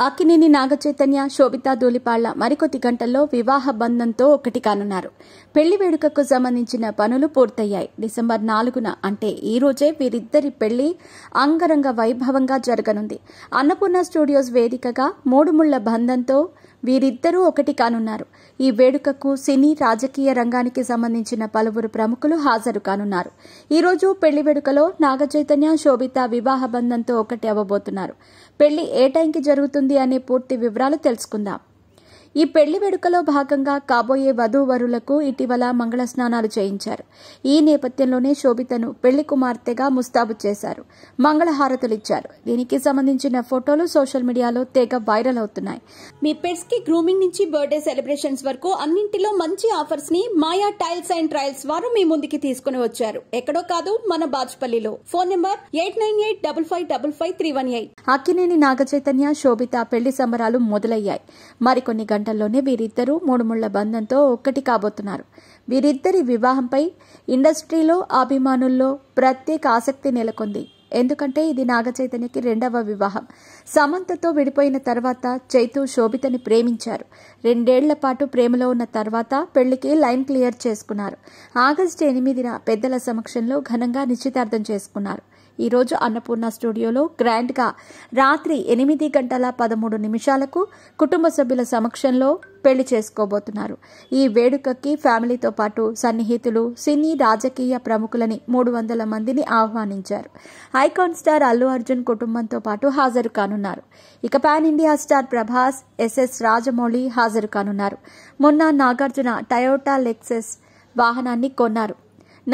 అక్కినేని నాగచైతన్య, శోభితా ధూళిపాళ్ల మరికొద్ది గంటల్లో వివాహ బంధంతో ఒకటి కానున్నారు. పెళ్లి వేడుకకు సంబంధించిన పనులు పూర్తయ్యాయి. డిసెంబర్ 4న అంటే ఈ రోజే వీరిద్దరి పెళ్లి అంగరంగ వైభవంగా జరగనుంది. అన్నపూర్ణ స్టూడియోస్ వేదికగా మూడు ముళ్ల బంధంతో వీరిద్దరూ ఒకటి కానున్నారు. ఈ వేడుకకు సినీ, రాజకీయ రంగానికి సంబంధించిన పలువురు ప్రముఖులు హాజరు కానున్నారు. ఈ రోజు పెళ్లి వేడుకలో నాగచైతన్య, శోభిత వివాహ బంధంతో ఒకటి అవ్వబోతున్నారు. పెళ్లి ఏ టైంకి జరుగుతుంది అనే పూర్తి వివరాలు తెలుసుకుందాం. ఈ పెళ్లి వేడుకలో భాగంగా కాబోయే వధూవరులకు ఇటీవల మంగళ స్నానాలు చేయించారు. ఈ నేపథ్యంలోనే శోభితను పెళ్లి కుమార్తెగా ముస్తాబు చేశారు. మంగళహారతులిచ్చారు. దీనికి సంబంధించిన ఫోటోలు సోషల్ మీడియాలో తెగ వైరల్ అవుతున్నాయి. మీ పెట్స్ కి గ్రూమింగ్ నుంచి బర్త్డే సెలబ్రేషన్స్ వరకు అన్నింటిలో మంచి ఆఫర్స్ ని మాయా టైల్స్ అండ్ ట్రయల్స్ వారు మీ ముందుకి తీసుకుని వచ్చారు. ఎక్కడో కాదు, మన బాజ్పల్లిలో. Phone number 8985555318. అక్కినేని నాగచైతన్య, శోభిత పెళ్లి సంబరాలు మొదలయ్యాయి. మరికొన్ని గంటల్లోనే వీరిద్దరూ మూడు ముళ్ల బంధంతో ఒక్కటి కాబోతున్నారు. వీరిద్దరి వివాహంపై ఇండస్ట్రీలో అభిమానుల్లో ప్రత్యేక ఆసక్తి నెలకొంది. ఎందుకంటే ఇది నాగచైతన్యకి రెండవ వివాహం. సమంతతో విడిపోయిన తర్వాత చైతు శోభితని ప్రేమించారు. 2 ఏళ్ల పాటు ప్రేమలో ఉన్న తర్వాత పెళ్లికి లైన్ క్లియర్ చేసుకున్నారు. ఆగస్టు 8న పెద్దల సమక్షంలో ఘనంగా నిశ్చితార్థం చేసుకున్నారు. ఈ రోజు అన్నపూర్ణ స్టూడియోలో గ్రాండ్ గా రాత్రి 8:13 కుటుంబ సభ్యుల సమక్షంలో పెళ్లి చేసుకోబోతున్నారు. ఈ వేడుకకి ఫ్యామిలీతో పాటు సన్నిహితులు, సినీ, రాజకీయ ప్రముఖులని 300 మందిని ఆహ్వానించారు. ఐకాన్ స్టార్ అల్లు అర్జున్ కుటుంబంతో పాటు హాజరు కానున్నారు. ఇక pan India star Prabhas, SS Rajamouli హాజరు కానున్నారు. మొన్న నాగార్జున టయోటా లెక్సస్ వాహనాన్ని కొన్నారు.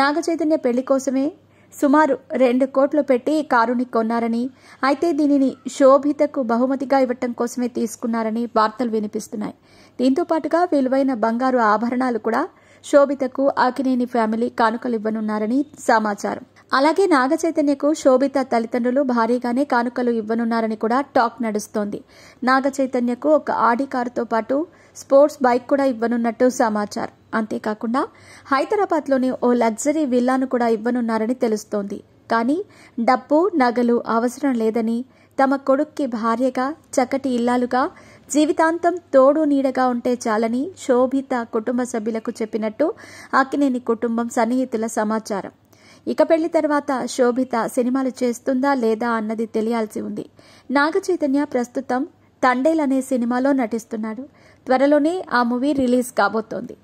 నాగచైతన్య పెళ్లి కోసమే సుమారు 2 కోట్లు పెట్టి కారుని కొన్నారని, అయితే దీనిని శోభితకు బహుమతిగా ఇవ్వటం కోసమే తీసుకున్నారని వార్తలు వినిపిస్తున్నాయి. దీంతో పాటుగా విలువైన బంగారు ఆభరణాలు కూడా శోభితకు అక్కినేని ఫ్యామిలీ కానుకలు ఇవ్వనున్నారని సమాచారం. అలాగే నాగచైతన్యకు శోభిత తల్లిదండ్రులు భారీగానే కానుకలు ఇవ్వనున్నారని కూడా టాక్ నడుస్తోంది. నాగచైతన్యకు ఒక ఆడి కారుతో పాటు స్పోర్ట్స్ బైక్ కూడా ఇవ్వనున్నట్టు సమాచారం. అంతేకాకుండా హైదరాబాద్లోని ఓ లగ్జరీ విల్లాను కూడా ఇవ్వనున్నారని తెలుస్తోంది. కానీ డబ్బు, నగలు అవసరం లేదని, తమ కొడుక్కి భార్యగా, చక్కటి ఇల్లాలుగా, జీవితాంతం తోడు నీడగా ఉంటే చాలని శోభిత కుటుంబ సభ్యులకు చెప్పినట్టు అక్కినేని కుటుంబం సన్నిహితుల సమాచారం. ఇక పెళ్లి తర్వాత శోభిత సినిమాలు చేస్తుందా లేదా అన్నది తెలియాల్సి ఉంది. నాగచైతన్య ప్రస్తుతం తండేల్ అనే సినిమాలో నటిస్తున్నాడు. త్వరలోనే ఆ మూవీ రిలీజ్ కాబోతోంది.